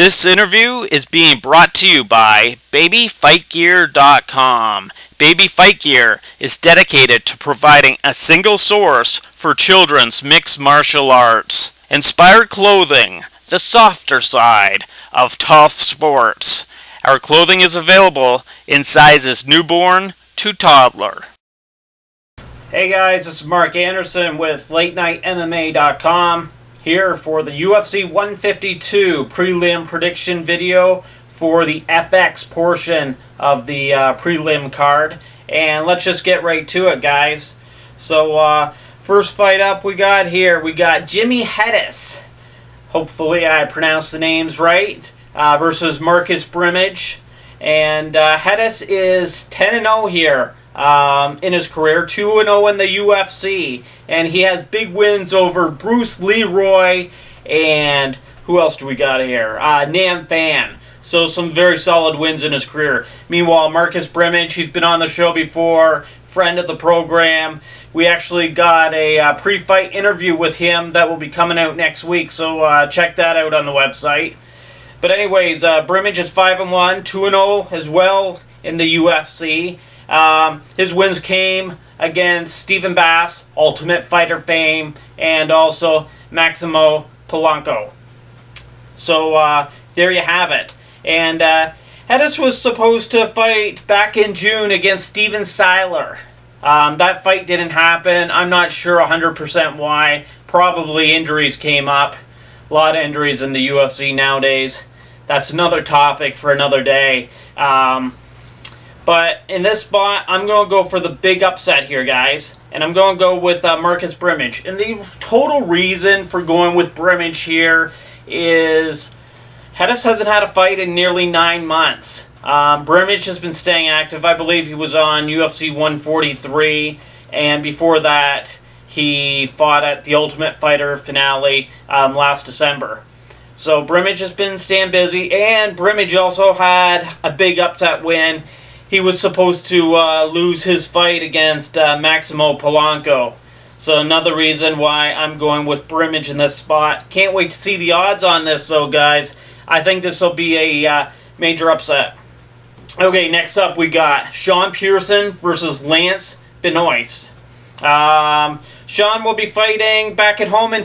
This interview is being brought to you by BabyFightGear.com. Baby Fight Gear is dedicated to providing a single source for children's mixed martial arts. Inspired clothing, the softer side of tough sports. Our clothing is available in sizes newborn to toddler. Hey guys, this is Mark Anderson with LateNightMMA.com. Here for the UFC 152 prelim prediction video for the FX portion of the prelim card. And let's just get right to it, guys. So, first fight up we got Jimy Hettes. Hopefully I pronounced the names right. Versus Marcus Brimage. And Hettes is 10-0 here. In his career, 2-0 in the UFC, and he has big wins over Bruce Leroy and who else do we got here? Nam Phan. So some very solid wins in his career. Meanwhile, Marcus Brimage, he's been on the show before, friend of the program. We actually got a pre-fight interview with him that will be coming out next week, so check that out on the website. But anyways, Brimage is 5-1, 2-0 as well in the UFC. His wins came against Stephen Bass, Ultimate Fighter fame, and also Maximo Polanco. So there you have it. And Hettes was supposed to fight back in June against Steven Seiler. That fight didn't happen. I'm not sure 100% why. Probably injuries came up. A lot of injuries in the UFC nowadays. That's another topic for another day. But in this spot, I'm going to go for the big upset here, guys. And I'm going to go with Marcus Brimage. And the total reason for going with Brimage here is Hettes hasn't had a fight in nearly 9 months. Brimage has been staying active. I believe he was on UFC 143. And before that, he fought at the Ultimate Fighter finale last December. So Brimage has been staying busy. And Brimage also had a big upset win. He was supposed to lose his fight against Maximo Polanco. So another reason why I'm going with Brimage in this spot. Can't wait to see the odds on this though, guys. I think this will be a major upset. Okay, next up we got Sean Pierson versus Lance Benoist. Sean will be fighting back at home in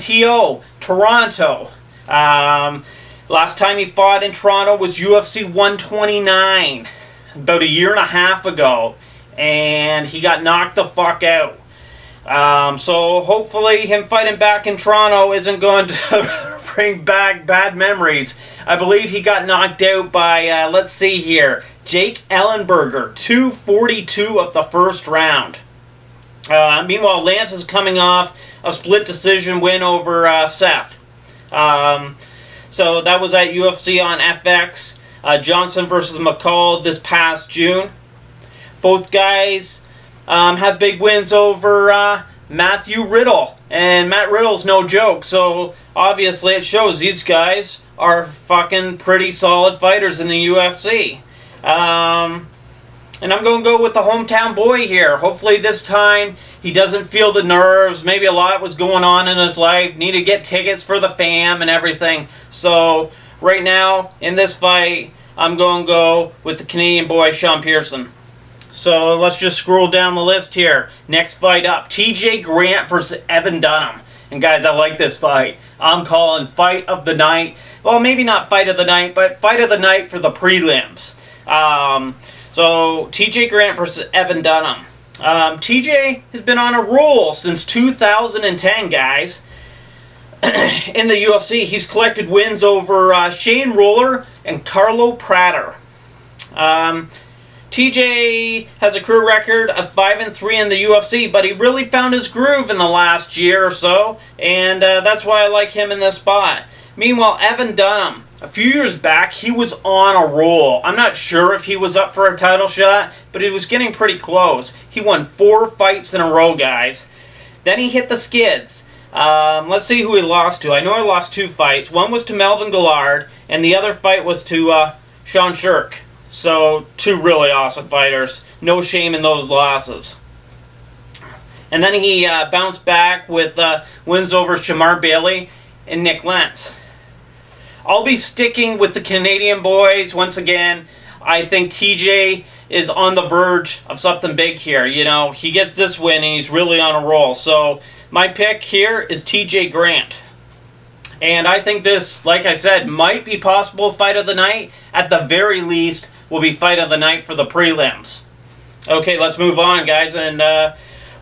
Toronto. Last time he fought in Toronto was UFC 129. About a year and a half ago, and he got knocked the fuck out. So hopefully him fighting back in Toronto isn't going to bring back bad memories. I believe he got knocked out by, let's see here, Jake Ellenberger, 2:42 of the first round. Meanwhile, Lance is coming off a split decision win over Seth. So that was at UFC on FX. Johnson versus McCall this past June. Both guys have big wins over Matthew Riddle. And Matt Riddle's no joke. So obviously it shows these guys are fucking pretty solid fighters in the UFC. And I'm going to go with the hometown boy here. Hopefully this time he doesn't feel the nerves. Maybe a lot was going on in his life. Need to get tickets for the fam and everything. So right now in this fight, I'm going to go with the Canadian boy, Sean Pierson. So let's just scroll down the list here. Next fight up, TJ Grant versus Evan Dunham. And guys, I like this fight. I'm calling fight of the night. Well, maybe not fight of the night, but fight of the night for the prelims. So TJ Grant versus Evan Dunham. TJ has been on a roll since 2010, guys. In the UFC, he's collected wins over Shane Roller and Carlo Prater. TJ has a career record of 5-3 in the UFC, but he really found his groove in the last year or so, and that's why I like him in this spot. Meanwhile, Evan Dunham, a few years back, he was on a roll. I'm not sure if he was up for a title shot, but he was getting pretty close. He won 4 fights in a row, guys. Then he hit the skids. Let's see who he lost to. I know he lost 2 fights. One was to Melvin Gillard, and the other fight was to Sean Shirk. So, 2 really awesome fighters. No shame in those losses. And then he bounced back with wins over Shamar Bailey and Nick Lentz. I'll be sticking with the Canadian boys once again. I think TJ is on the verge of something big here. You know, he gets this win and he's really on a roll. So my pick here is TJ Grant. And I think this, like I said, might be possible fight of the night. At the very least, will be fight of the night for the prelims. Okay, let's move on, guys. And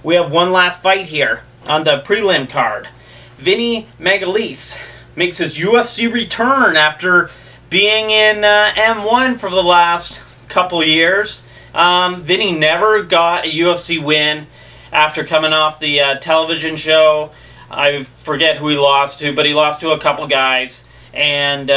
we have one last fight here on the prelim card. Vinny Magalhães makes his UFC return after being in M1 for the last couple years. Vinny never got a UFC win after coming off the television show. I forget who he lost to, but he lost to a couple guys. And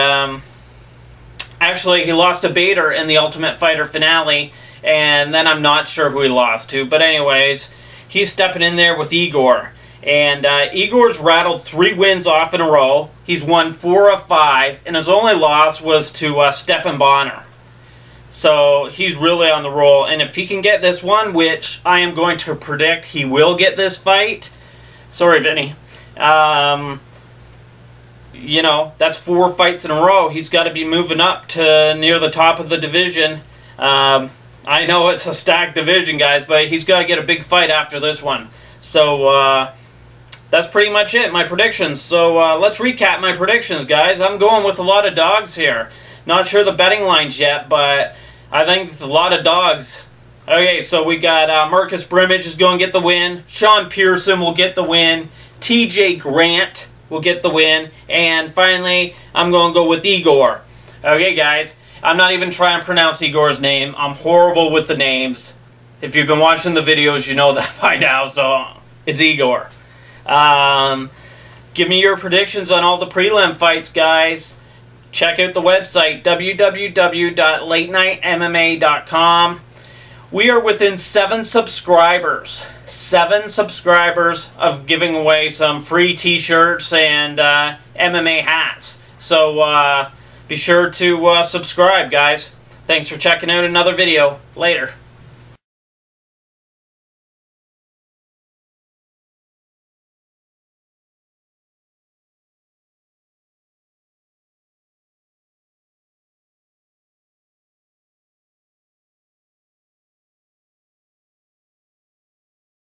actually, he lost to Bader in the Ultimate Fighter finale. And then I'm not sure who he lost to. But anyways, he's stepping in there with Igor. And Igor's rattled 3 wins off in a row. He's won 4 of 5. And his only loss was to Stephan Bonner. So he's really on the roll. And if he can get this one, which I am going to predict he will get this fight. Sorry, Vinny. You know, that's 4 fights in a row. He's got to be moving up to near the top of the division. I know it's a stacked division, guys, but he's got to get a big fight after this one. So that's pretty much it, my predictions. So let's recap my predictions, guys. I'm going with a lot of dogs here. Not sure the betting lines yet, but I think it's a lot of dogs. Okay, so we got Marcus Brimage is going to get the win. Sean Pierson will get the win. TJ Grant will get the win. And finally, I'm going to go with Igor. Okay, guys. I'm not even trying to pronounce Igor's name. I'm horrible with the names. If you've been watching the videos, you know that by now. So, it's Igor. Give me your predictions on all the prelim fights, guys. Check out the website, www.latenightmma.com. We are within 7 subscribers. 7 subscribers of giving away some free t-shirts and MMA hats. So be sure to subscribe, guys. Thanks for checking out another video. Later.